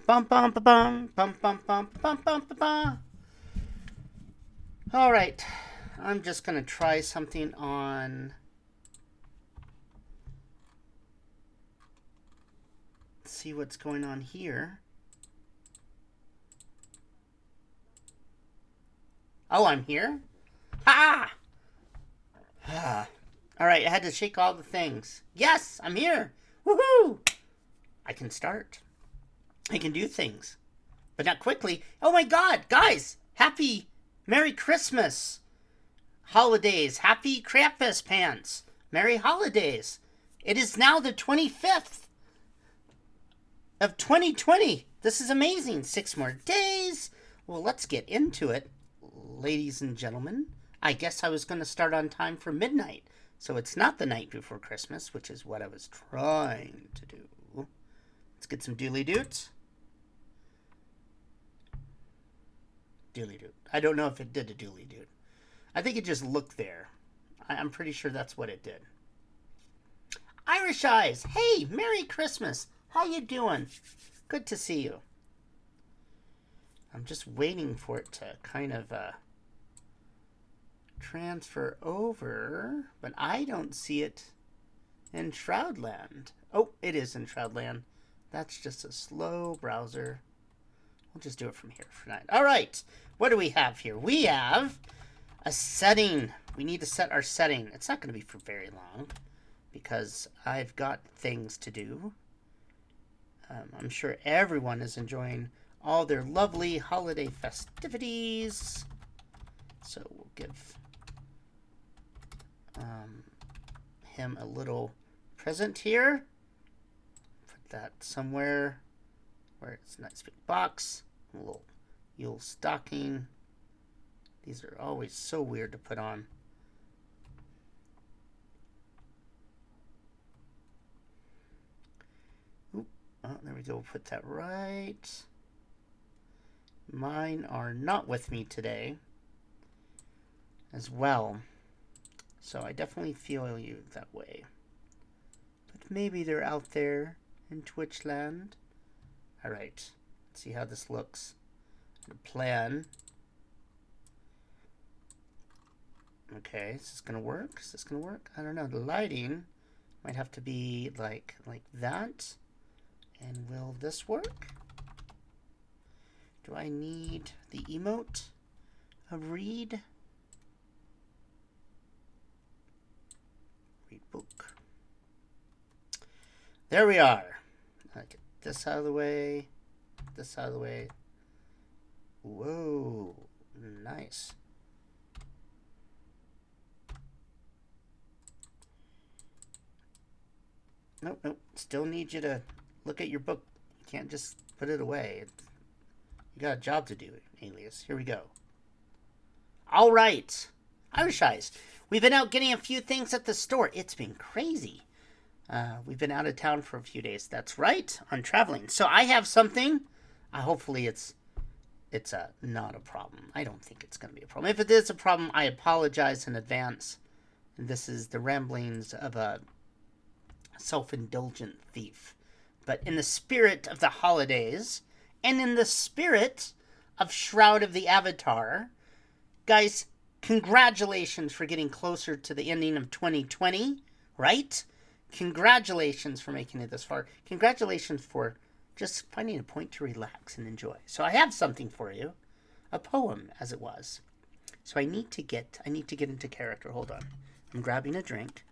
Bum bum ba bum bum bum bum bum bum ba bum. All right, I'm just gonna try something on. See what's going on here. Oh, I'm here. Ha! All right, I had to shake all the things. Yes, I'm here. Woohoo! I can start. I can do things, but not quickly. Oh my God, guys! Happy Merry Christmas holidays. Happy Krampus pants. Merry holidays. It is now the 25th of 2020. This is amazing. 6 more days. Well, let's get into it, ladies and gentlemen. I guess I was going to start on time for midnight, so it's not the night before Christmas, which is what I was trying to do. Let's get some dooley doots. Dooley doot. I don't know if it did a dooley doot. I think it just looked there. I'm pretty sure that's what it did. Irish Eyes. Hey, Merry Christmas. How you doing? Good to see you. I'm just waiting for it to kind of transfer over, but I don't see it in Shroudland. Oh, it is in Shroudland. That's just a slow browser. We'll just do it from here for now. All right, what do we have here? We have a setting. We need to set our setting. It's not going to be for very long because I've got things to do. I'm sure everyone is enjoying all their lovely holiday festivities. So we'll give him a little present here. Put that somewhere where it's a nice big box. A little Yule stocking. These are always so weird to put on. Oop. Oh, there we go. Put that right. Mine are not with me today as well. So I definitely feel you that way. But maybe they're out there in Twitch land. Alright. Let's see how this looks. The plan. Okay, is this gonna work? Is this gonna work? I don't know. The lighting might have to be like that. And will this work? Do I need the emote of read? Read book. There we are. I'll get this out of the way. This out of the way. Whoa, nice. Nope, nope. Still need you to look at your book. You can't just put it away. You got a job to do, Alias. Here we go. All right. Irish Eyes. We've been out getting a few things at the store. It's been crazy. We've been out of town for a few days. That's right. On traveling. So I have something. Hopefully it's not a problem. I don't think it's going to be a problem. If it is a problem, I apologize in advance. And this is the ramblings of a self-indulgent thief. But in the spirit of the holidays, and in the spirit of Shroud of the Avatar, guys, congratulations for getting closer to the ending of 2020, right? Congratulations for making it this far. Congratulations for just finding a point to relax and enjoy. So I have something for you, a poem as it was. So I need to get into character. Hold on. I'm grabbing a drink.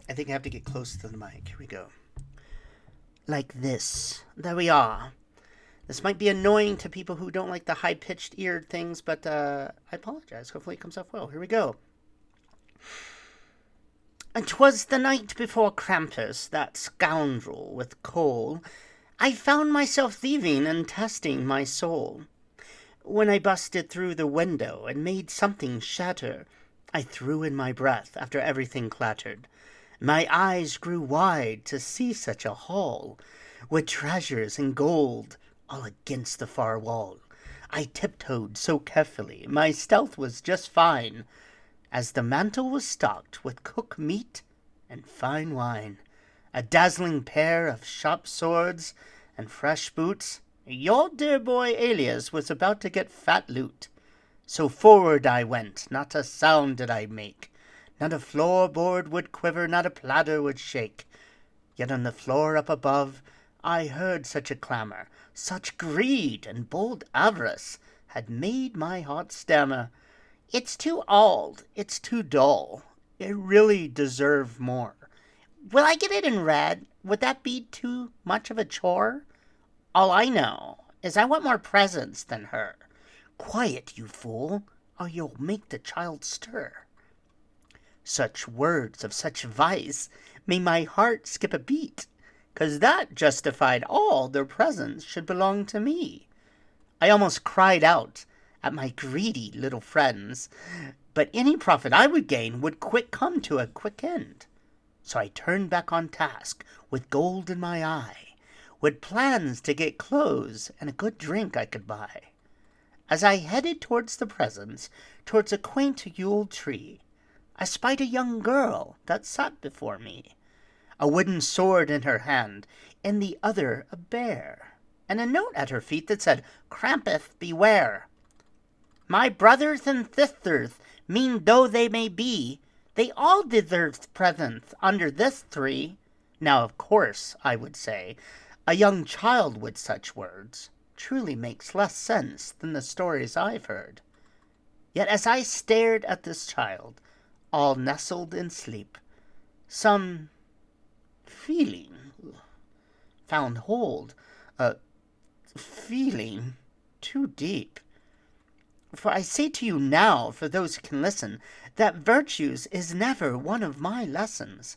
I think I have to get close to the mic. Here we go. Like this. There we are. This might be annoying to people who don't like the high-pitched eared things, but I apologize. Hopefully it comes off well. Here we go. And 'twas the night before Krampus, that scoundrel with coal, I found myself thieving and testing my soul. When I busted through the window and made something shatter, I threw in my breath after everything clattered. My eyes grew wide to see such a haul, with treasures and gold all against the far wall. I tiptoed so carefully, my stealth was just fine, as the mantel was stocked with cooked meat and fine wine, a dazzling pair of sharp swords and fresh boots, your dear boy Alias was about to get fat loot. So forward I went, not a sound did I make, not a floorboard would quiver, not a platter would shake. Yet on the floor up above I heard such a clamor, such greed and bold avarice had made my heart stammer. It's too old, it's too dull, it really deserved more. Will I get it in red? Would that be too much of a chore? All I know is I want more presents than her. Quiet, you fool, or you'll make the child stir. Such words of such vice made my heart skip a beat, 'cause that justified all their presents should belong to me. I almost cried out at my greedy little friends, but any profit I would gain would quick come to a quick end. So I turned back on task with gold in my eye, with plans to get clothes and a good drink I could buy. As I headed towards the presents, towards a quaint Yule tree, I spied a young girl that sat before me, a wooden sword in her hand, in the other a bear, and a note at her feet that said, "Krampus, beware." My brothers and sisters, mean though they may be, they all deserve presents under this tree. Now, of course, I would say, a young child with such words truly makes less sense than the stories I've heard. Yet as I stared at this child, all nestled in sleep, some feeling found hold, a feeling too deep. For I say to you now, for those who can listen, that virtues is never one of my lessons.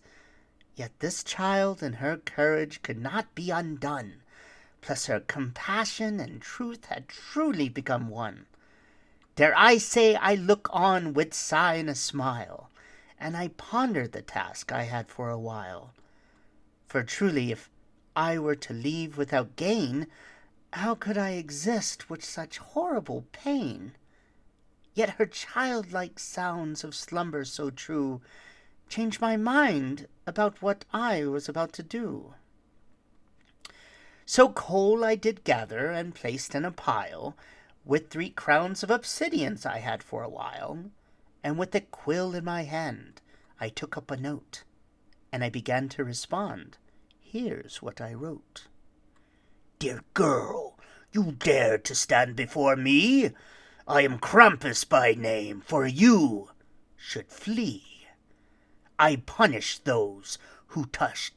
Yet this child and her courage could not be undone, plus her compassion and truth had truly become one. Dare I say I look on with sigh and a smile, and I pondered the task I had for a while. For truly, if I were to leave without gain, how could I exist with such horrible pain? Yet her childlike sounds of slumber so true changed my mind about what I was about to do. So coal I did gather and placed in a pile, with 3 crowns of obsidians I had for a while, and with a quill in my hand I took up a note, and I began to respond. Here's what I wrote. Dear girl, you dare to stand before me? I am Krampus by name, for you should flee. I punish those who toss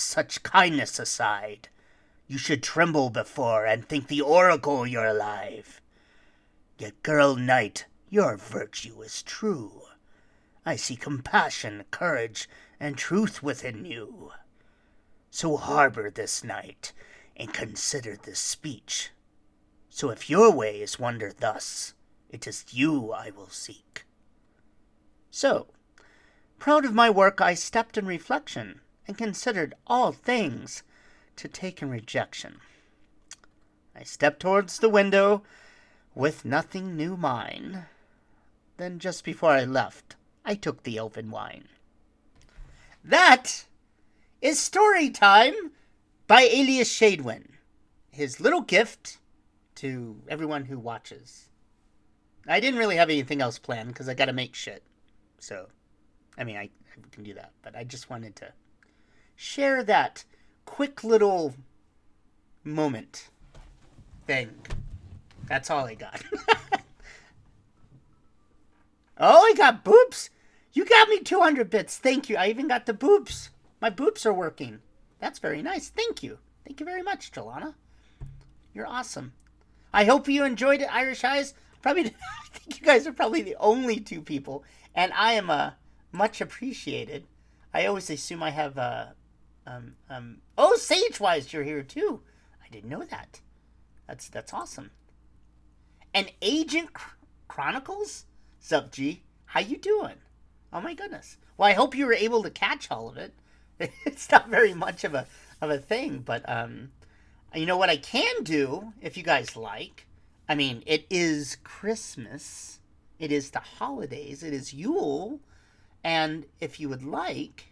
such kindness aside. You should tremble before and think the oracle you're alive. Yet, girl knight, your virtue is true. I see compassion, courage, and truth within you. So harbor this night, and consider this speech. So if your ways wander thus, it is you I will seek. So, proud of my work, I stepped in reflection, and considered all things to take in rejection. I stepped towards the window, with nothing new mine. Then just before I left, I took the elven wine. That is story time by Alias Shadewin. His little gift to everyone who watches. I didn't really have anything else planned because I gotta make shit. So, I mean, I can do that. But I just wanted to share that quick little moment thing. That's all I got. Oh, I got boobs. You got me 200 bits. Thank you. I even got the boobs. My boobs are working. That's very nice. Thank you. Thank you very much, Jelana. You're awesome. I hope you enjoyed it, Irish Eyes. I think you guys are probably the only 2 people, and I am much appreciated. I always assume I have oh, Sagewise, you're here too. I didn't know that. That's awesome. And Agent Chronicles? Sup, G? How you doing? Oh my goodness. Well, I hope you were able to catch all of it. It's not very much of a thing, but you know what I can do if you guys like. I mean, it is Christmas It is the holidays. It is Yule. And if you would like,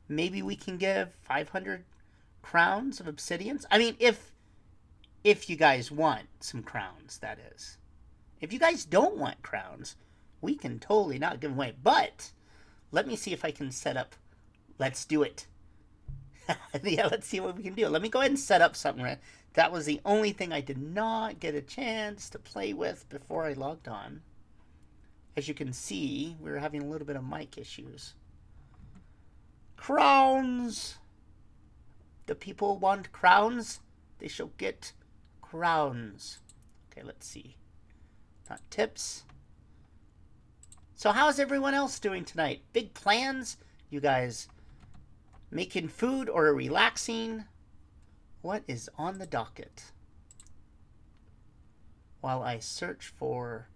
maybe we can give 500 crowns of obsidians. I mean, if you guys want some crowns, that is. If you guys don't want crowns, we can totally not give them away. But let me see if I can set up. Let's do it. Yeah, let's see what we can do. Let me go ahead and set up something. That was the only thing I did not get a chance to play with before I logged on. As you can see, we were having a little bit of mic issues. Crowns! The people want crowns. They shall get crowns. Okay, let's see. Not tips. So how's everyone else doing tonight? Big plans? You guys making food or relaxing? What is on the docket? While I search for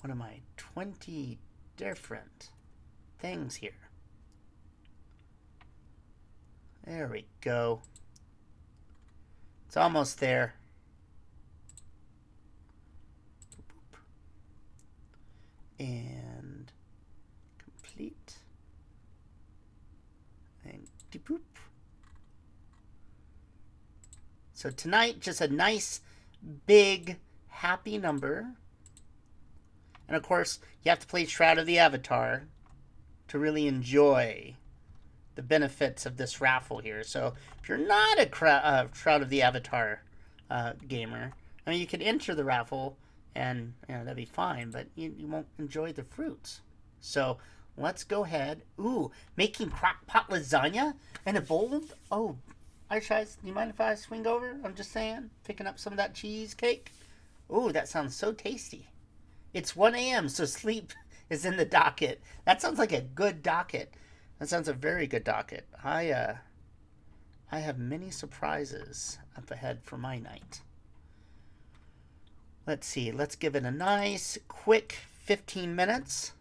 one of my 20 different things here. There we go. It's almost there. And complete. And de-boop. So tonight, just a nice, big, happy number. And of course, you have to play Shroud of the Avatar to really enjoy the benefits of this raffle here. So if you're not a Shroud of the Avatar gamer, I mean, you can enter the raffle and that'd be fine, but you won't enjoy the fruits. So let's go ahead. Ooh, making crock-pot lasagna and a bowl of, oh, Alias, do you mind if I swing over? I'm just saying, picking up some of that cheesecake. Ooh, that sounds so tasty. It's 1 a.m., so sleep is in the docket. That sounds like a good docket. That sounds a very good docket. I have many surprises up ahead for my night. Let's see. Let's give it a nice, quick 15 minutes.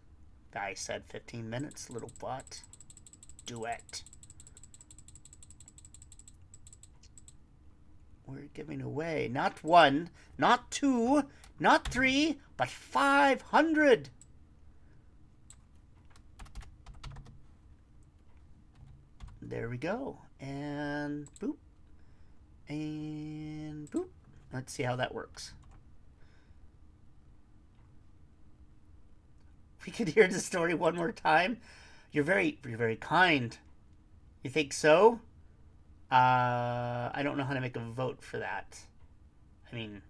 I said 15 minutes, little butt. Duet. We're giving away not 1, not 2, not 3, but 500. There we go. And boop. And boop. Let's see how that works. We could hear the story one more time. You're very kind. You think so? I don't know how to make a vote for that. I mean,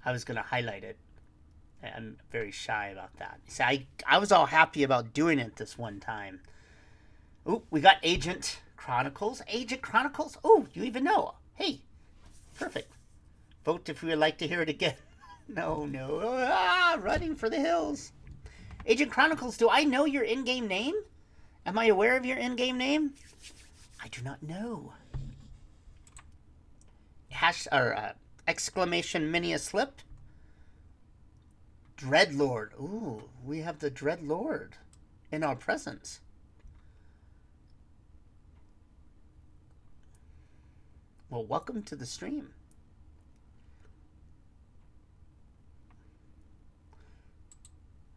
I was going to highlight it. I'm very shy about that. See, I was all happy about doing it this one time. Ooh, we got Agent Chronicles. Agent Chronicles? Oh, you even know. Hey, perfect. Vote if you would like to hear it again. No. Running for the hills. Agent Chronicles, do I know your in-game name? Am I aware of your in-game name? I do not know. Exclamation mini a slip. Dreadlord. Ooh, we have the Dreadlord in our presence. Well, welcome to the stream.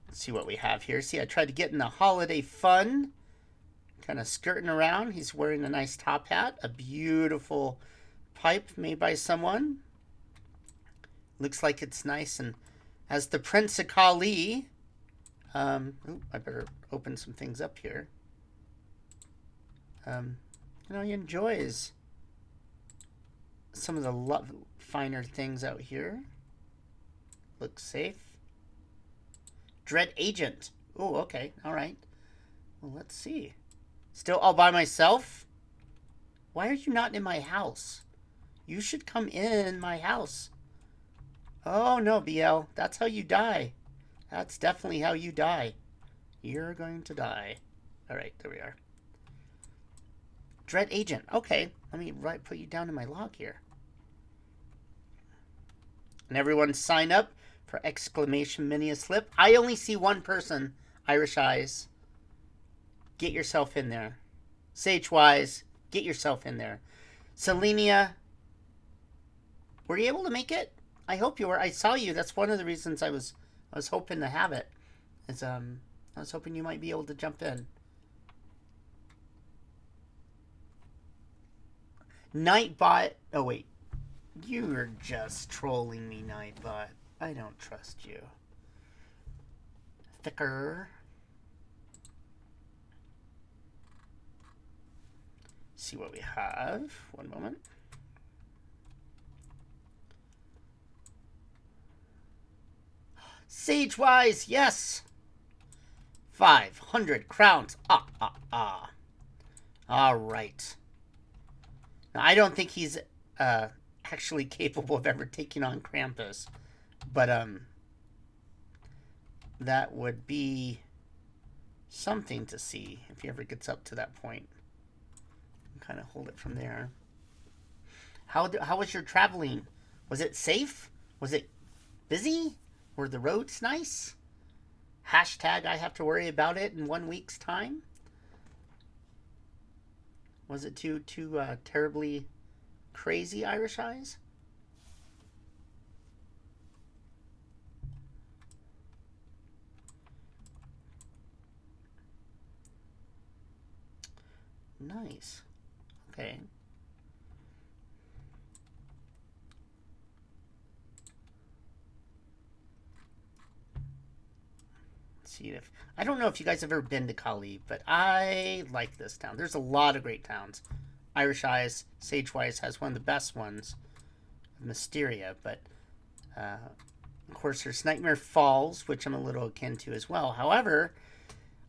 Let's see what we have here. See, I tried to get in the holiday fun. Kind of skirting around. He's wearing a nice top hat. A beautiful pipe made by someone. Looks like it's nice and has the Prince of Kali. I better open some things up here. He enjoys some of the finer things out here. Looks safe. Dread Agent. Oh, okay. All right. Well, let's see. Still all by myself? Why are you not in my house? You should come in my house. Oh, no, BL. That's how you die. That's definitely how you die. You're going to die. All right, there we are. Dread Agent. Okay, let me put you down in my log here. And everyone sign up for exclamation mini a slip. I only see one person, Irish Eyes. Get yourself in there. Sagewise, get yourself in there. Selenia, were you able to make it? I hope you were. I saw you. That's one of the reasons I was I was hoping to have it. I was hoping you might be able to jump in. Nightbot. Oh wait, you are just trolling me, Nightbot. I don't trust you. Thicker. See what we have. One moment. Sage-wise, yes. 500 crowns. All right. Now, I don't think he's actually capable of ever taking on Krampus, but that would be something to see if he ever gets up to that point. Kind of hold it from there. How was your traveling? Was it safe? Was it busy? Were the roads nice? Hashtag I have to worry about it in 1 week's time. Was it too terribly crazy, Irish Eyes? Nice. Okay. See if I don't know if you guys have ever been to Kali, but I like this town. There's a lot of great towns. Irish Eyes, Sagewise has one of the best ones, Mysteria, but of course there's Nightmare Falls, which I'm a little akin to as well. However,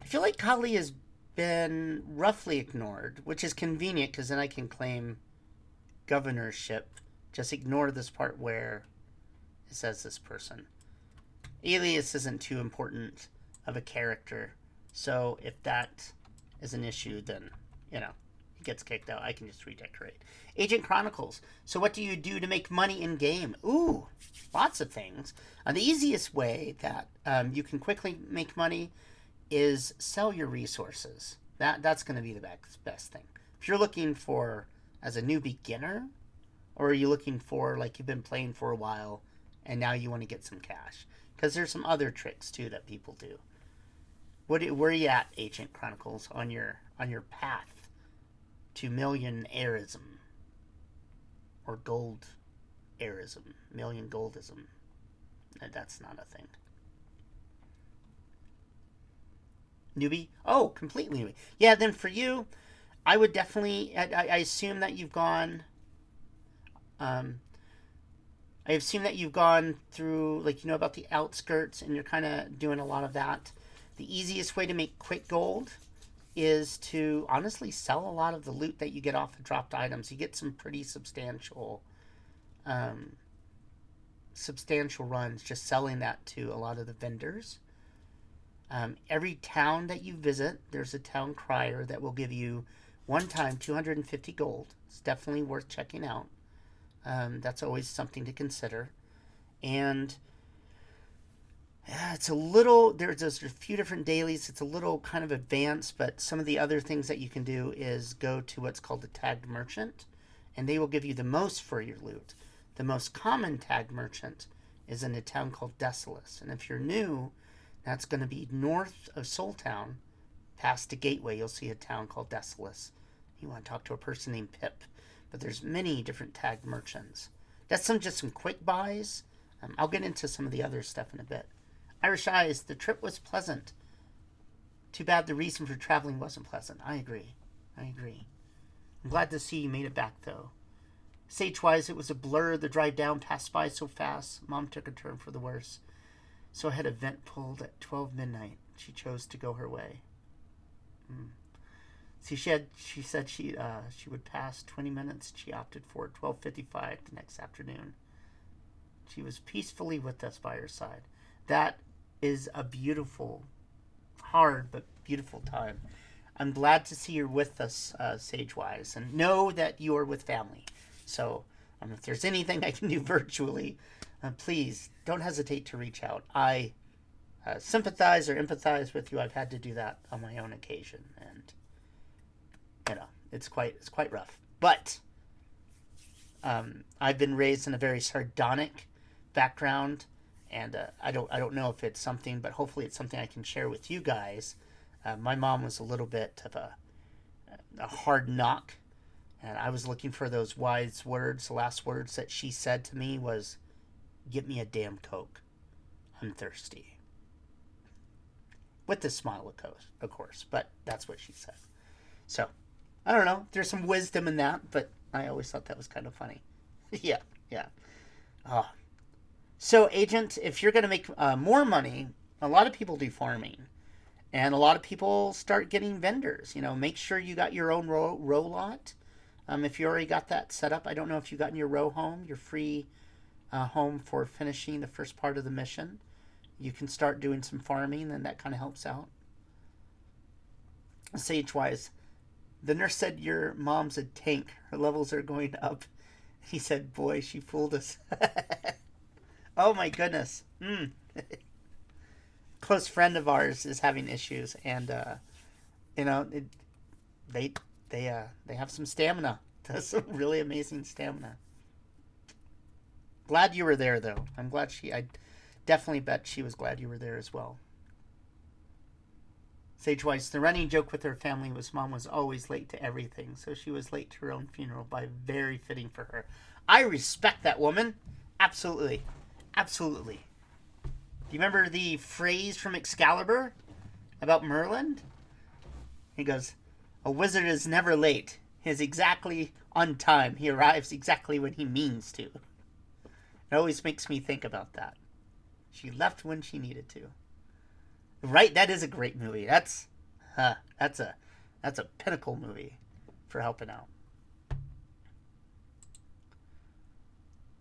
I feel like Kali has been roughly ignored, which is convenient because then I can claim governorship. Just ignore this part where it says this person. Alias isn't too important of a character, so if that is an issue, then he gets kicked out. I can just redecorate. Agent Chronicles. So what do you do to make money in game? Ooh, lots of things. The easiest way that you can quickly make money is sell your resources. That's going to be the best thing. If you're looking for as a new beginner, or are you looking for like you've been playing for a while and now you want to get some cash? Because there's some other tricks too that people do. Where are you at, Agent Chronicles, on your path to millionairism or gold-airism, million goldism? That's not a thing. Newbie? Oh, completely newbie. Yeah, then for you, I would definitely. I assume that you've gone. I assume that you've gone through, like, about the outskirts, and you're kind of doing a lot of that. The easiest way to make quick gold is to honestly sell a lot of the loot that you get off of dropped items. You get some pretty substantial runs just selling that to a lot of the vendors. Every town that you visit, there's a town crier that will give you one time 250 gold. It's definitely worth checking out. That's always something to consider. And it's a little, there's a few different dailies. It's a little kind of advanced, but some of the other things that you can do is go to what's called the tagged merchant, and they will give you the most for your loot. The most common tagged merchant is in a town called Desolus. And if you're new, that's going to be north of Soul Town. Past the gateway, you'll see a town called Desolus. You want to talk to a person named Pip. But there's many different tagged merchants. That's just some quick buys. I'll get into some of the other stuff in a bit. Irish Eyes, the trip was pleasant. Too bad the reason for traveling wasn't pleasant. I agree. I'm glad to see you made it back, though. Sagewise, it was a blur. The drive down passed by so fast. Mom took a turn for the worse. So I had a vent pulled at 12 midnight. She chose to go her way. See, she said she would pass 20 minutes. She opted for 12:55 the next afternoon. She was peacefully with us by her side. That is a beautiful, hard but beautiful time. I'm glad to see you're with us, Sagewise, and know that you are with family. So if there's anything I can do virtually, please don't hesitate to reach out. I sympathize or empathize with you. I've had to do that on my own occasion, and it's quite rough. But I've been raised in a very sardonic background, And I don't know if it's something, but hopefully it's something I can share with you guys. My mom was a little bit of a hard knock, and I was looking for those wise words. The last words that she said to me was, "Get me a damn Coke. I'm thirsty." With a smile, of course, but that's what she said. So, I don't know. There's some wisdom in that, but I always thought that was kind of funny. Yeah. Oh. So, Agent, if you're going to make more money, a lot of people do farming. And a lot of people start getting vendors. Make sure you got your own row lot. If you already got that set up, I don't know if you got in your row home, your free home for finishing the first part of the mission. You can start doing some farming, and that kind of helps out. Sage-wise, the nurse said your mom's a tank. Her levels are going up. He said, boy, she fooled us. Oh, my goodness. Close friend of ours is having issues, and, they have some stamina. Some really amazing stamina. Glad you were there, though. I definitely bet she was glad you were there as well. Sage-wise, the running joke with her family was mom was always late to everything, so she was late to her own funeral. Very fitting for her. I respect that woman. Absolutely. Absolutely. Do you remember the phrase from Excalibur about Merlin? He goes, "A wizard is never late. He is exactly on time. He arrives exactly when he means to." It always makes me think about that. She left when she needed to. Right, that is a great movie. That's a pinnacle movie for helping out.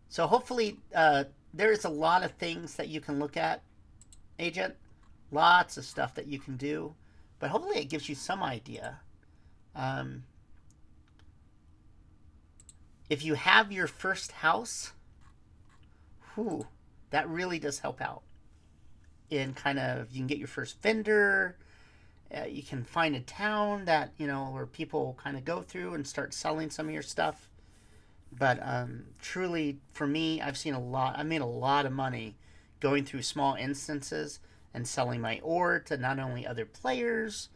So hopefully there's a lot of things that you can look at, Agent. Lots of stuff that you can do. But hopefully it gives you some idea. If you have your first house, that really does help out. In kind of, you can get your first vendor. You can find a town that, where people kind of go through and start selling some of your stuff. But truly, for me, I made a lot of money going through small instances and selling my ore to not only other players,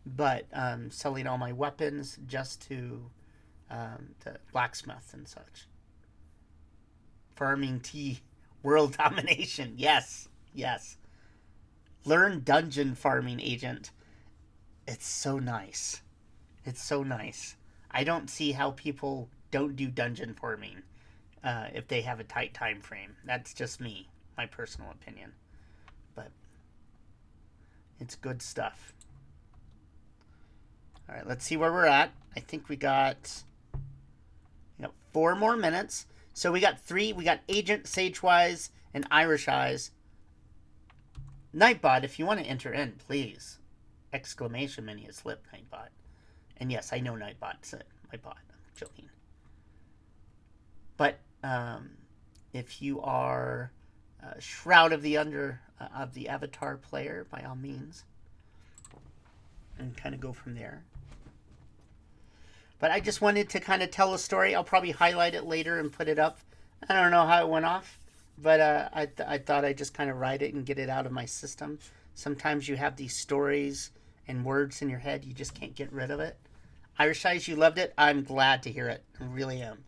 but selling all my weapons just to blacksmith and such. Farming tea, world domination. Yes. Learn dungeon farming, Agent. It's so nice. I don't see how people don't do dungeon farming if they have a tight time frame. That's just me, my personal opinion. But it's good stuff. All right, let's see where we're at. I think we got 4 more minutes. So we got 3. We got Agent, Sagewise, and Irish Eyes. Nightbot, if you want to enter in, please. Exclamation menu is slip, Nightbot. And yes, I know Nightbot's my bot. I'm joking. But if you are Shroud of the Avatar player, by all means, and kind of go from there. But I just wanted to kind of tell a story. I'll probably highlight it later and put it up. I don't know how it went off. But I thought I'd just kind of write it and get it out of my system. Sometimes you have these stories and words in your head. You just can't get rid of it. Irish Eyes, you loved it. I'm glad to hear it. I really am.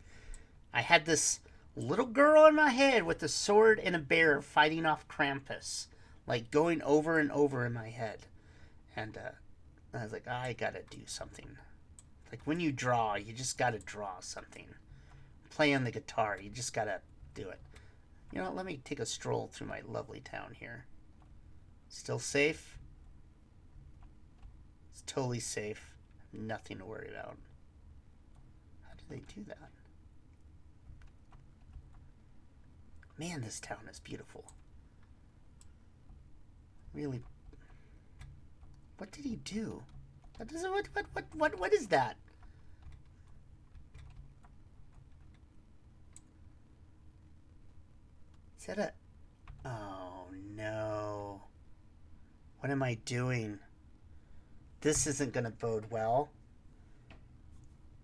I had this little girl in my head with a sword and a bear fighting off Krampus. Like going over and over in my head. And I was like, I got to do something. Like when you draw, you just got to draw something. Playing the guitar, you just got to do it. Let me take a stroll through my lovely town here. Still safe? It's totally safe. Nothing to worry about. How do they do that? Man, this town is beautiful. Really. What did he do? What is that? Is that a... Oh, no. What am I doing? This isn't going to bode well.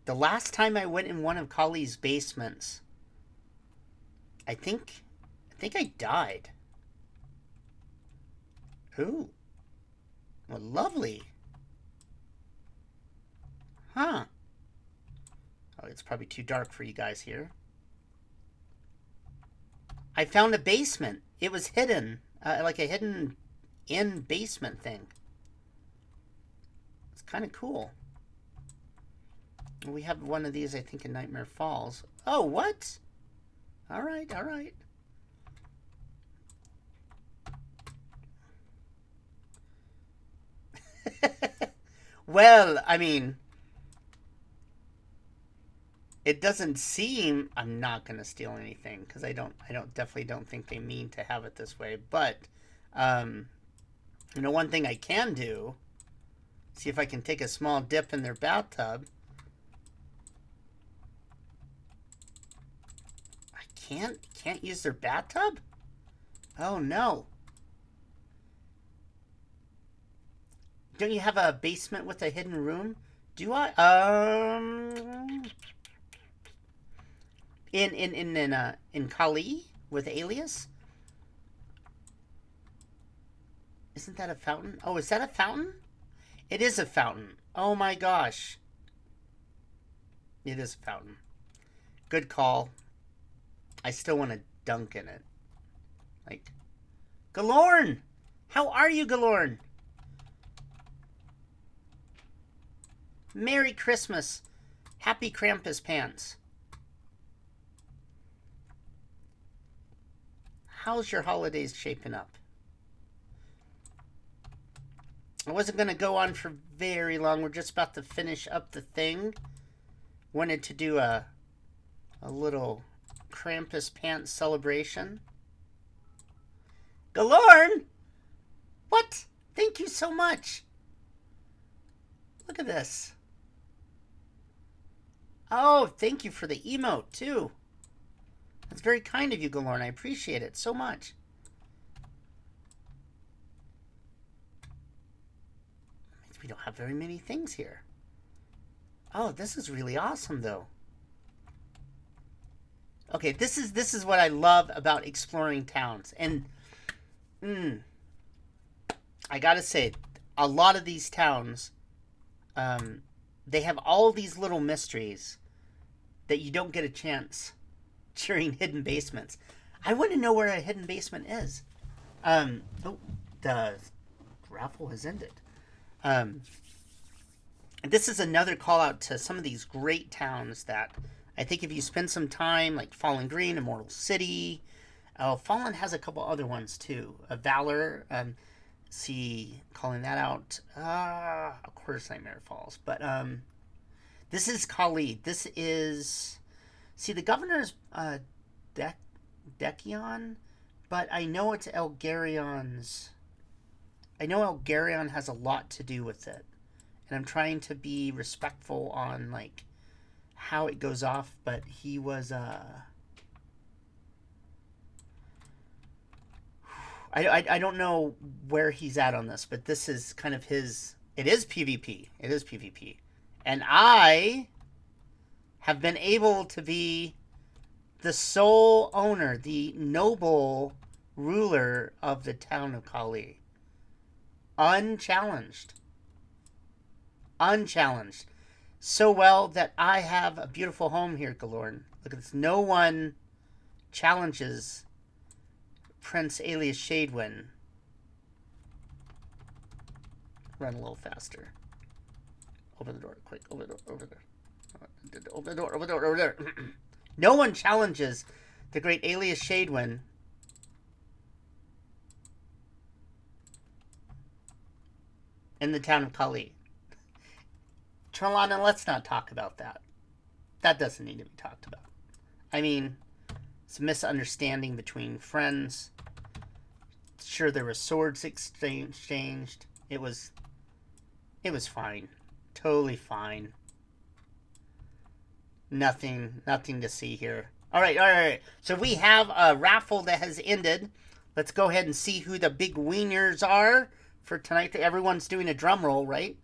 The last time I went in one of Kali's basements, I think I died. Ooh. Well, lovely. Huh. Oh, it's probably too dark for you guys here. I found a basement. It was hidden. Like a hidden in basement thing. It's kind of cool. We have one of these, I think, in Nightmare Falls. Oh, what? All right, all right. Well, I mean, it doesn't seem. I'm not gonna steal anything because I definitely don't think they mean to have it this way. But, you know, one thing I can do. See if I can take a small dip in their bathtub. I can't use their bathtub? Oh no. Don't you have a basement with a hidden room? Do I? In Kali with Alias? Isn't that a fountain? Oh, is that a fountain? It is a fountain. Oh my gosh. It is a fountain. Good call. I still want to dunk in it. Like, Galorn! How are you, Galorn? Merry Christmas. Happy Krampus pants. How's your holidays shaping up? I wasn't going to go on for very long. We're just about to finish up the thing. Wanted to do a little Krampus pants celebration. Galorn! What? Thank you so much. Look at this. Oh, thank you for the emote, too. That's very kind of you, Galorn. I appreciate it so much. We don't have very many things here. Oh, this is really awesome, though. Okay, this is what I love about exploring towns. And, I gotta say, a lot of these towns, they have all these little mysteries that you don't get a chance during hidden basements. I want to know where a hidden basement is. Oh, the raffle has ended. This is another call out to some of these great towns that I think if you spend some time, like Fallen Green, Immortal City. Oh, Fallen has a couple other ones too. Valor, see, calling that out. Of course, Nightmare Falls. But this is Kali. This is, see, the governor's Decion, but I know it's Elgarion's. I know Elgarion has a lot to do with it. And I'm trying to be respectful on, like, how it goes off, but he was, I don't know where he's at on this, but this is kind of his, it is PvP. It is PvP. And I have been able to be the sole owner, the noble ruler of the town of Kali. Unchallenged. Unchallenged. So well that I have a beautiful home here, Galorn. Look at this. No one challenges Prince Alias Shadewind. Run a little faster. Open the door, quick. Open the door, over there. Open the door, open the door, over there. No one challenges the great Alias Shadewind. In the town of Kali. Trelana, let's not talk about that. That doesn't need to be talked about. I mean, it's a misunderstanding between friends. Sure, there were swords exchanged. It was fine. Totally fine. Nothing to see here. All right. So we have a raffle that has ended. Let's go ahead and see who the big wieners are for tonight. Everyone's doing a drum roll, right?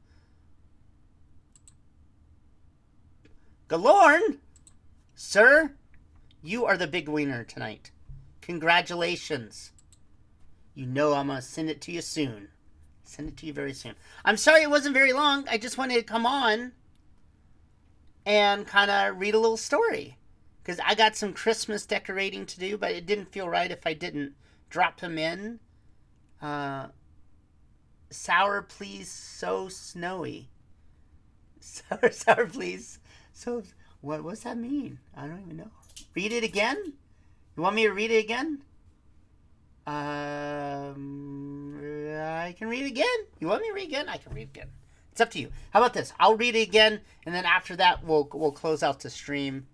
Galorn, sir, you are the big winner tonight. Congratulations. You know I'm going to send it to you soon. Send it to you very soon. I'm sorry it wasn't very long. I just wanted to come on and kind of read a little story. Because I got some Christmas decorating to do, but it didn't feel right if I didn't drop them in. Sour, please, so snowy. Sour, please, so... What does that mean? I don't even know. Read it again? You want me to read it again? I can read it again. You want me to read it again? I can read it again. It's up to you. How about this? I'll read it again, and then after that, we'll close out the stream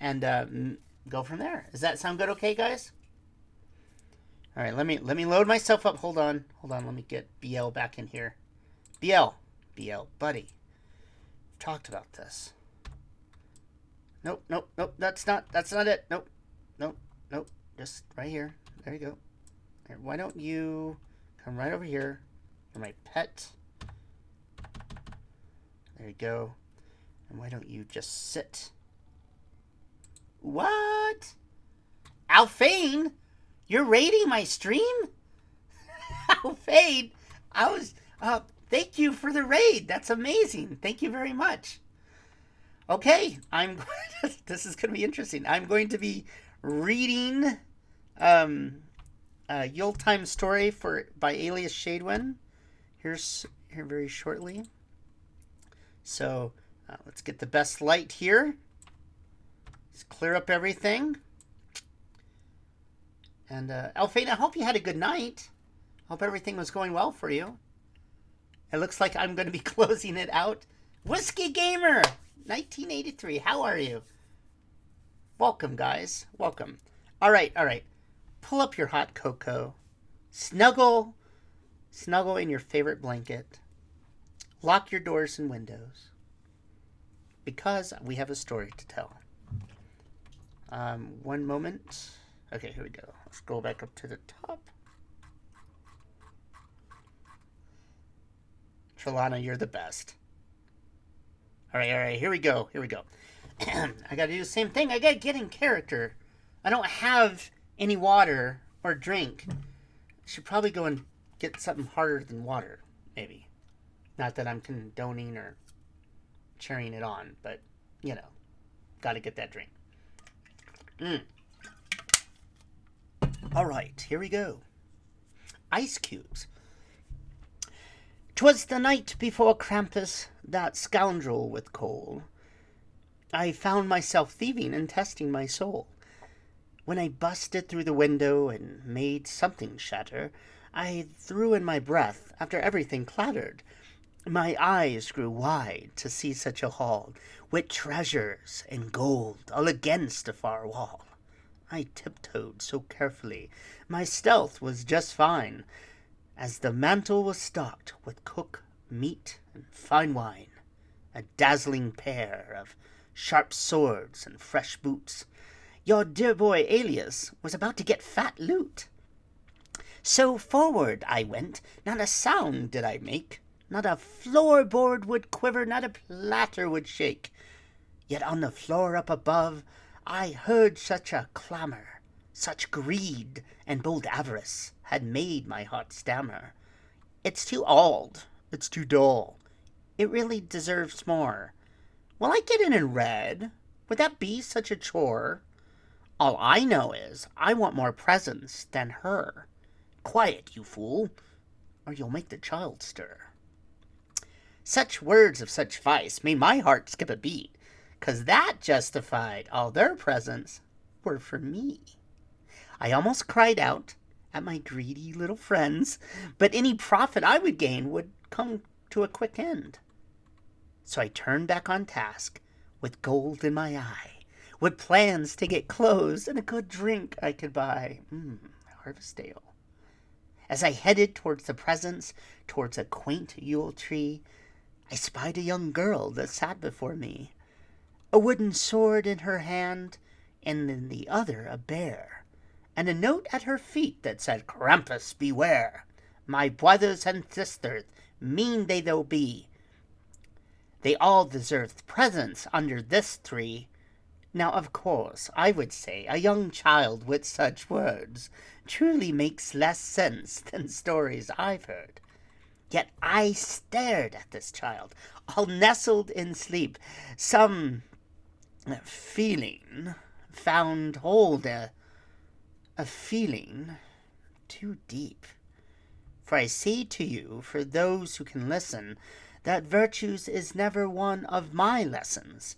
and go from there. Does that sound good? Okay, guys. All right. Let me load myself up. Hold on. Let me get BL back in here. BL, buddy. We've talked about this. Nope. That's not it. Nope. Just right here. There you go. Here, why don't you come right over here? You're my pet. There you go. And why don't you just sit? What? Alphane? You're raiding my stream? Alphane? Thank you for the raid. That's amazing. Thank you very much. Okay, this is going to be interesting. I'm going to be reading Yuletime Story by Alias Shadewin here very shortly. So let's get the best light here. Let's clear up everything. And Alphane, I hope you had a good night. Hope everything was going well for you. It looks like I'm going to be closing it out. Whiskey Gamer 1983, how are you? Welcome, guys. Welcome. All right. Pull up your hot cocoa. Snuggle in your favorite blanket. Lock your doors and windows. Because we have a story to tell. One moment. Okay, here we go. Let's scroll back up to the top. Trelana, you're the best. All right, here we go. I got to do the same thing. I got to get in character. I don't have any water or drink. I should probably go and get something harder than water, maybe. Not that I'm condoning or cheering it on, but, got to get that drink. All right, here we go. Ice cubes. 'Twas the night before Krampus, that scoundrel with coal. I found myself thieving and testing my soul. When I busted through the window and made something shatter, I threw in my breath after everything clattered. My eyes grew wide to see such a hall, with treasures and gold all against a far wall. I tiptoed so carefully, my stealth was just fine, as the mantel was stocked with cook meat and fine wine, a dazzling pair of sharp swords and fresh boots. Your dear boy Alias was about to get fat loot. So forward I went, not a sound did I make, not a floorboard would quiver, not a platter would shake. Yet on the floor up above I heard such a clamor, such greed and bold avarice had made my heart stammer. It's too old, it's too dull, it really deserves more. Will I get in and read? Would that be such a chore? All I know is I want more presents than her. Quiet, you fool, or you'll make the child stir. Such words of such vice made my heart skip a beat, 'cause that justified all their presents were for me. I almost cried out at my greedy little friends, but any profit I would gain would come to a quick end. So I turned back on task, with gold in my eye, with plans to get clothes and a good drink I could buy. Harvest ale. As I headed towards the presents, towards a quaint Yule tree, I spied a young girl that sat before me, a wooden sword in her hand, and in the other a bear, and a note at her feet that said, "Krampus, beware! My brothers and sisters, mean they they'll be. They all deserve presents under this tree. Now, of course, I would say a young child with such words truly makes less sense than stories I've heard. Yet I stared at this child, all nestled in sleep. Some feeling found hold, a feeling too deep. For I say to you, for those who can listen, that virtues is never one of my lessons.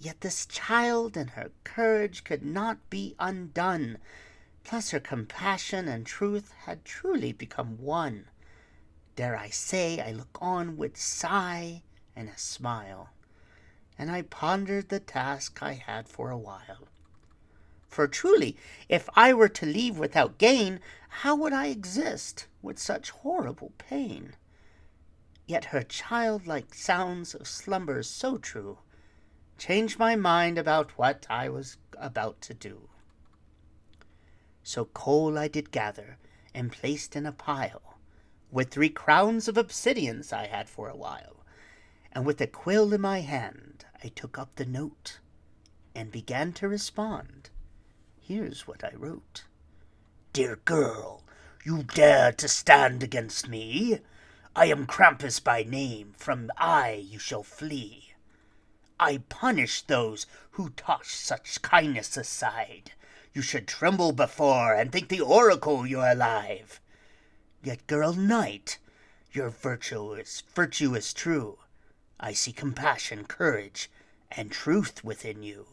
Yet this child and her courage could not be undone, plus her compassion and truth had truly become one. Dare I say I look on with sigh and a smile, and I pondered the task I had for a while. For truly, if I were to leave without gain, how would I exist with such horrible pain? Yet her childlike sounds of slumber so true changed my mind about what I was about to do. So coal I did gather, and placed in a pile, with 3 crowns of obsidians I had for a while, and with a quill in my hand I took up the note, and began to respond. Here's what I wrote. Dear girl, you dare to stand against me? I am Krampus by name, from I you shall flee. I punish those who toss such kindness aside. You should tremble before and think the oracle you're alive. Yet, girl knight, your virtue is true. I see compassion, courage, and truth within you.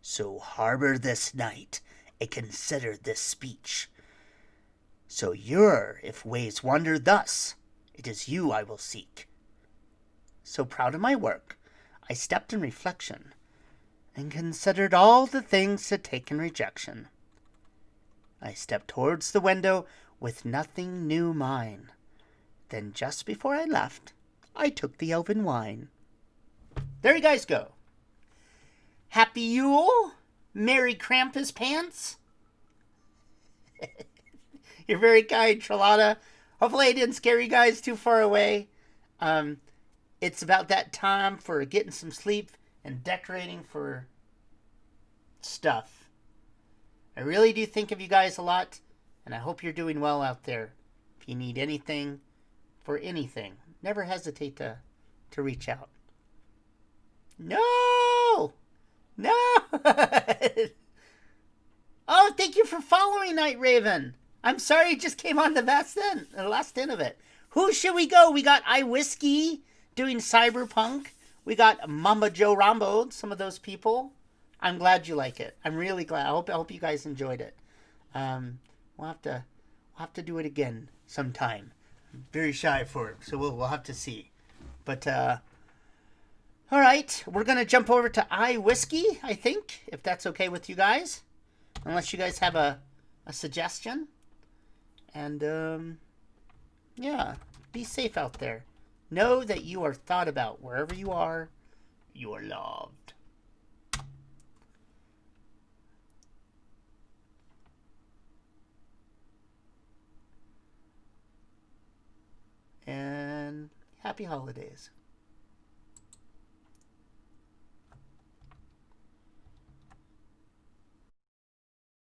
So harbor this night, and consider this speech. So you're, if ways wander thus, it is you I will seek. So proud of my work, I stepped in reflection, and considered all the things to take in rejection. I stepped towards the window with nothing new mine. Then just before I left, I took the elven wine. There you guys go. Happy Yule, Merry Krampus Pants. You're very kind, Trelada. Hopefully I didn't scare you guys too far away. It's about that time for getting some sleep and decorating for stuff. I really do think of you guys a lot, and I hope you're doing well out there. If you need anything for anything, never hesitate to reach out. No! No! Oh, thank you for following, Night Raven. I'm sorry it just came on the last end of it. Who should we go? We got iWhiskey doing Cyberpunk. We got Mamba Joe Rambo, some of those people. I'm glad you like it. I'm really glad. I hope you guys enjoyed it. We'll have to do it again sometime. I'm very shy for it, so we'll have to see. But all right, we're gonna jump over to iWhiskey, I think, if that's okay with you guys, unless you guys have a suggestion. And yeah, be safe out there. Know that you are thought about wherever you are. You are loved. And happy holidays.